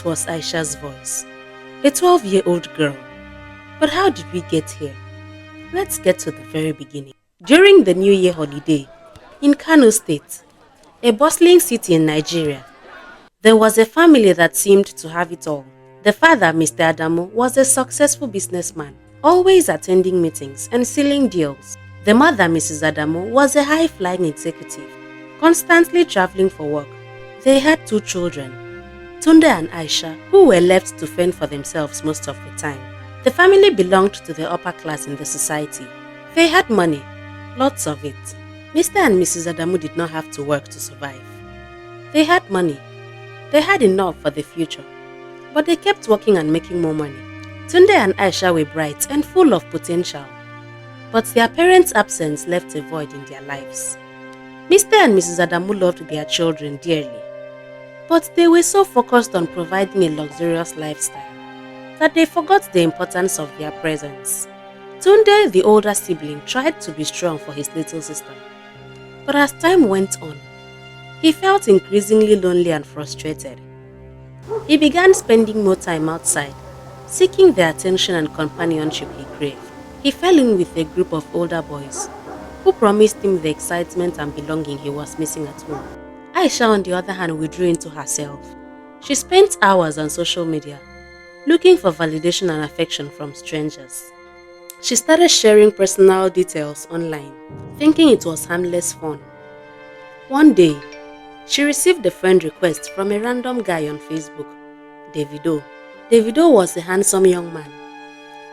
was Aisha's voice, a 12-year-old girl. But how did we get here? Let's get to the very beginning. During the New Year holiday in Kano State, a bustling city in Nigeria, there was a family that seemed to have it all. The father, Mr. Adamu, was a successful businessman, always attending meetings and sealing deals. The mother, Mrs. Adamu, was a high-flying executive, constantly traveling for work. They had 2 children, Tunde and Aisha, who were left to fend for themselves most of the time. The family belonged to the upper class in the society. They had money, lots of it. Mr. and Mrs. Adamu did not have to work to survive. They had money. They had enough for the future. But they kept working and making more money. Tunde and Aisha were bright and full of potential. But their parents' absence left a void in their lives. Mr. and Mrs. Adamu loved their children dearly. But they were so focused on providing a luxurious lifestyle that they forgot the importance of their presence. Tunde, the older sibling, tried to be strong for his little sister. But as time went on, he felt increasingly lonely and frustrated. He began spending more time outside, seeking the attention and companionship he craved. He fell in with a group of older boys who promised him the excitement and belonging he was missing at home. Aisha, on the other hand, withdrew into herself. She spent hours on social media, looking for validation and affection from strangers. She started sharing personal details online, thinking it was harmless fun. One day, she received a friend request from a random guy on Facebook, Davido. Davido was a handsome young man.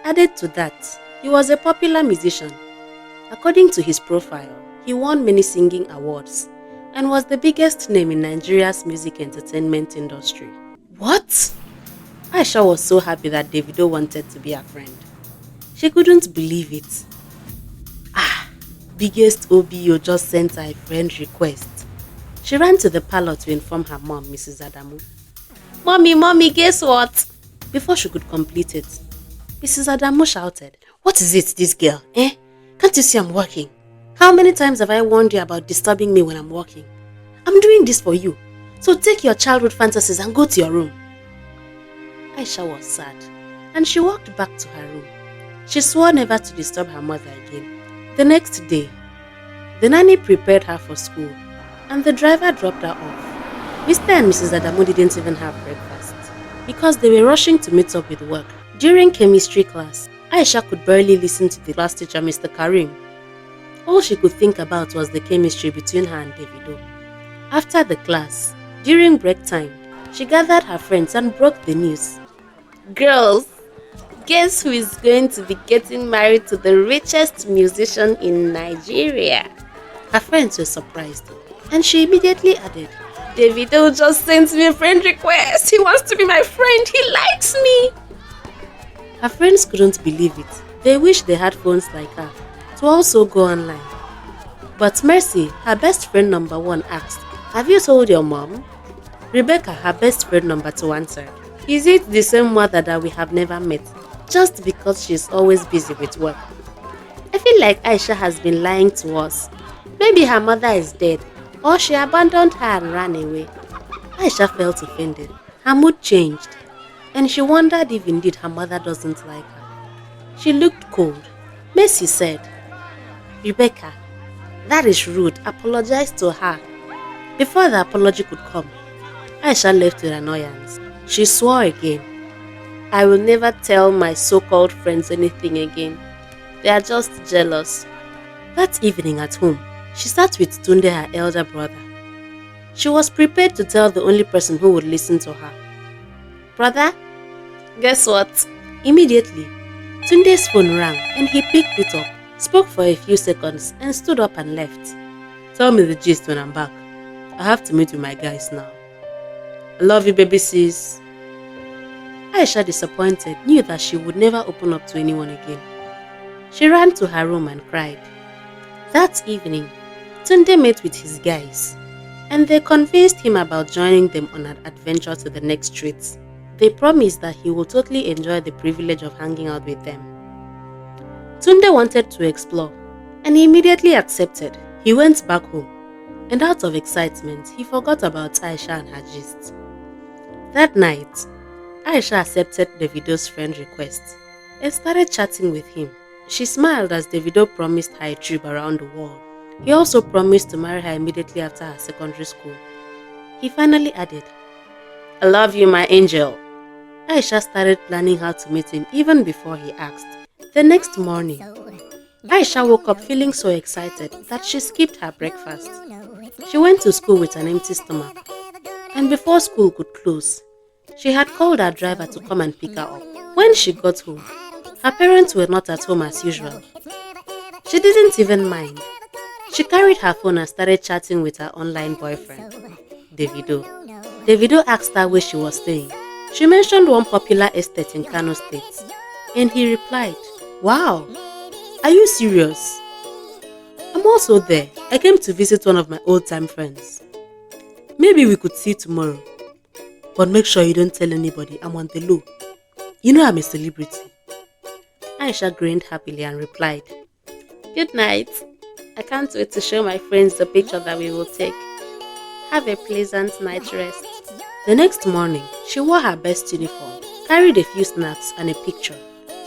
Added to that, he was a popular musician. According to his profile, he won many singing awards and was the biggest name in Nigeria's music entertainment industry. What? Aisha was so happy that Davido wanted to be her friend. She couldn't believe it. Biggest OBO just sent her a friend request. She ran to the parlor to inform her mom, Mrs. Adamu. Mommy, guess what? Before she could complete it, Mrs. Adamu shouted, "What is it, this girl? Can't you see I'm working? How many times have I warned you about disturbing me when I'm working? I'm doing this for you. So take your childhood fantasies and go to your room." Aisha was sad, and she walked back to her room. She swore never to disturb her mother again. The next day, the nanny prepared her for school, and the driver dropped her off. Mr. and Mrs. Adamu didn't even have breakfast because they were rushing to meet up with work. During chemistry class, Aisha could barely listen to the class teacher, Mr. Karim. All she could think about was the chemistry between her and Davido. After the class, during break time, she gathered her friends and broke the news. "Girls, guess who is going to be getting married to the richest musician in Nigeria?" Her friends were surprised, and she immediately added, "Davido just sent me a friend request. He wants to be my friend. He likes me." Her friends couldn't believe it. They wished they had phones like her to also go online. But Mercy, her best friend number 1, asked, "Have you told your mom?" Rebecca, her best friend number 2, answered, "Is it the same mother that we have never met, just because she's always busy with work? I feel like Aisha has been lying to us. Maybe her mother is dead, or she abandoned her and ran away." Aisha felt offended. Her mood changed, and she wondered if indeed her mother doesn't like her. She looked cold. Mercy said, "Rebecca, that is rude. Apologize to her." Before the apology could come, Aisha left with annoyance. She swore again, "I will never tell my so-called friends anything again. They are just jealous." That evening at home, she sat with Tunde, her elder brother. She was prepared to tell the only person who would listen to her. "Brother, guess what?" Immediately, Tunde's phone rang and he picked it up, spoke for a few seconds and stood up and left. "Tell me the gist when I'm back. I have to meet with my guys now. I love you, baby sis." Aisha, disappointed, knew that she would never open up to anyone again. She ran to her room and cried. That evening, Tunde met with his guys, and they convinced him about joining them on an adventure to the next streets. They promised that he would totally enjoy the privilege of hanging out with them. Tunde wanted to explore, and he immediately accepted. He went back home, and out of excitement, he forgot about Aisha and her gist. That night, Aisha accepted Davido's friend request and started chatting with him. She smiled as Davido promised her a trip around the world. He also promised to marry her immediately after her secondary school. He finally added, "I love you, my angel." Aisha started planning how to meet him even before he asked. The next morning, Aisha woke up feeling so excited that she skipped her breakfast. She went to school with an empty stomach, and before school could close, she had called her driver to come and pick her up. When she got home, her parents were not at home as usual. She didn't even mind. She carried her phone and started chatting with her online boyfriend, Davido. Davido asked her where she was staying. She mentioned one popular estate in Kano State, and he replied, "Wow, are you serious? I'm also there. I came to visit one of my old-time friends. Maybe we could see tomorrow. But make sure you don't tell anybody. I'm on the low. You know I'm a celebrity." Aisha grinned happily and replied, "Good night. I can't wait to show my friends the picture that we will take. Have a pleasant night rest." The next morning, she wore her best uniform, carried a few snacks and a picture.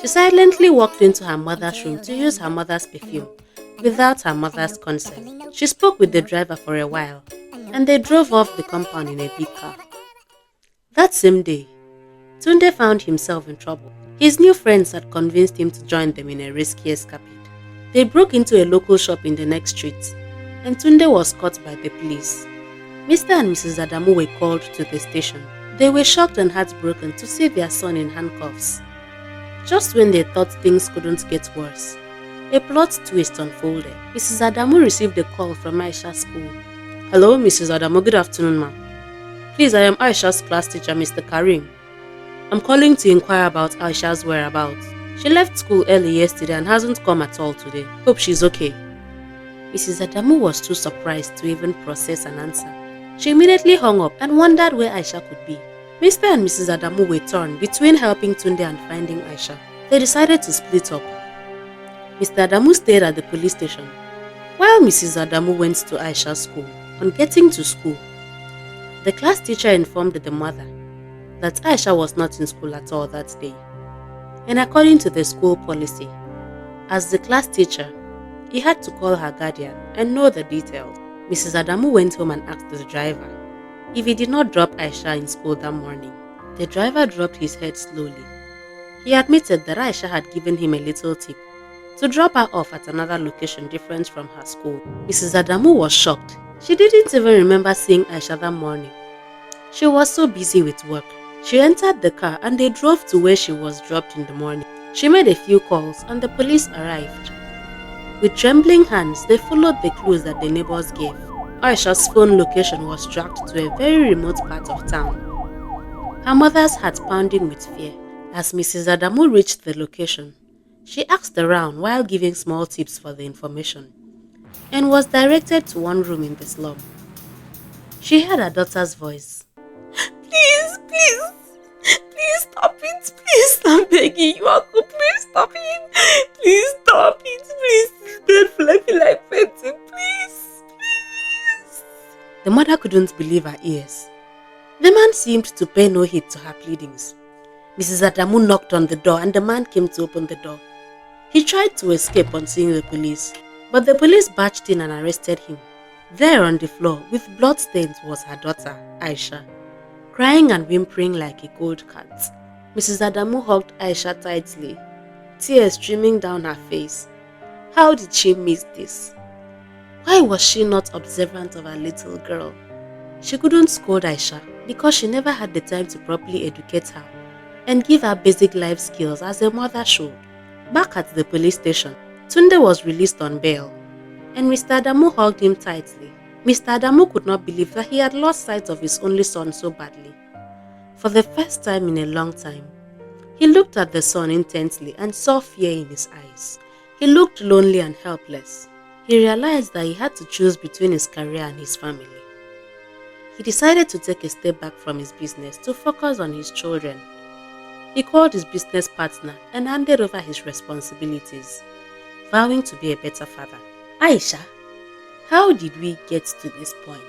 She silently walked into her mother's room to use her mother's perfume without her mother's consent. She spoke with the driver for a while, and they drove off the compound in a big car. That same day, Tunde found himself in trouble. His new friends had convinced him to join them in a risky escapade. They broke into a local shop in the next street, and Tunde was caught by the police. Mr. and Mrs. Adamu were called to the station. They were shocked and heartbroken to see their son in handcuffs. Just when they thought things couldn't get worse, a plot twist unfolded. Mrs. Adamu received a call from Aisha's school. "Hello, Mrs. Adamu, good afternoon, ma'am. Please, I am Aisha's class teacher, Mr. Karim. I'm calling to inquire about Aisha's whereabouts. She left school early yesterday and hasn't come at all today. Hope she's okay." Mrs. Adamu was too surprised to even process an answer. She immediately hung up and wondered where Aisha could be. Mr. and Mrs. Adamu were torn between helping Tunde and finding Aisha. They decided to split up. Mr. Adamu stayed at the police station, while Mrs. Adamu went to Aisha's school. On getting to school, the class teacher informed the mother that Aisha was not in school at all that day. And according to the school policy, as the class teacher, he had to call her guardian and know the details. Mrs. Adamu went home and asked the driver if he did not drop Aisha in school that morning. The driver dropped his head slowly. He admitted that Aisha had given him a little tip to drop her off at another location different from her school. Mrs. Adamu was shocked. She didn't even remember seeing Aisha that morning. She was so busy with work. She entered the car and they drove to where she was dropped in the morning. She made a few calls and the police arrived. With trembling hands, they followed the clues that the neighbors gave. Aisha's phone location was tracked to a very remote part of town. Her mother's heart pounding with fear. As Mrs. Adamu reached the location, she asked around while giving small tips for the information and was directed to one room in the slum. She heard her daughter's voice. Please stop it. Please, I'm begging you, Uncle. Please stop it. Please stop it. Please, don't feel like fainting. Please. The mother couldn't believe her ears. The man seemed to pay no heed to her pleadings. Mrs. Adamu knocked on the door and the man came to open the door. He tried to escape on seeing the police, but the police barged in and arrested him. There on the floor, with bloodstains, was her daughter, Aisha, crying and whimpering like a cold cat. Mrs. Adamu hugged Aisha tightly, tears streaming down her face. How did she miss this? Why was she not observant of her little girl? She couldn't scold Aisha because she never had the time to properly educate her and give her basic life skills as a mother should. Back at the police station, Tunde was released on bail, and Mr. Adamu hugged him tightly. Mr. Adamu could not believe that he had lost sight of his only son so badly. For the first time in a long time, he looked at the son intently and saw fear in his eyes. He looked lonely and helpless. He realized that he had to choose between his career and his family. He decided to take a step back from his business to focus on his children. He called his business partner and handed over his responsibilities, vowing to be a better father. "Aisha, how did we get to this point?"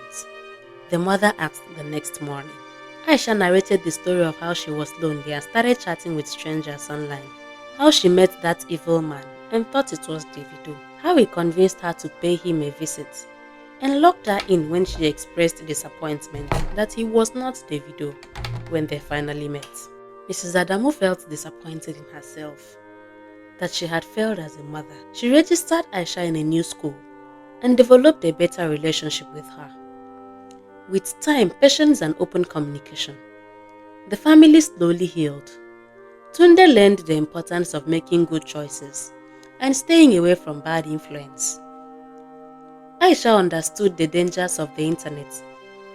the mother asked the next morning. Aisha narrated the story of how she was lonely and started chatting with strangers online. How she met that evil man and thought it was Davido. How he convinced her to pay him a visit and locked her in when she expressed disappointment that he was not Davido when they finally met. Mrs. Adamu felt disappointed in herself that she had failed as a mother. She registered Aisha in a new school and developed a better relationship with her. With time, patience and open communication, the family slowly healed. Tunde learned the importance of making good choices and staying away from bad influence. Aisha understood the dangers of the internet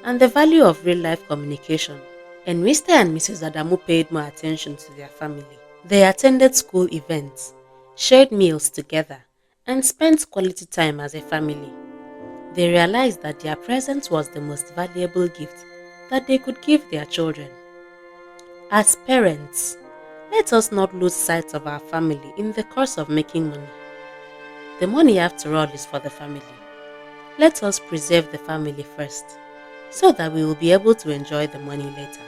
and the value of real-life communication. And Mr. and Mrs. Adamu paid more attention to their family. They attended school events, shared meals together, and spent quality time as a family. They realized that their presence was the most valuable gift that they could give their children. As parents, let us not lose sight of our family in the course of making money. The money, after all, is for the family. Let us preserve the family first, so that we will be able to enjoy the money later.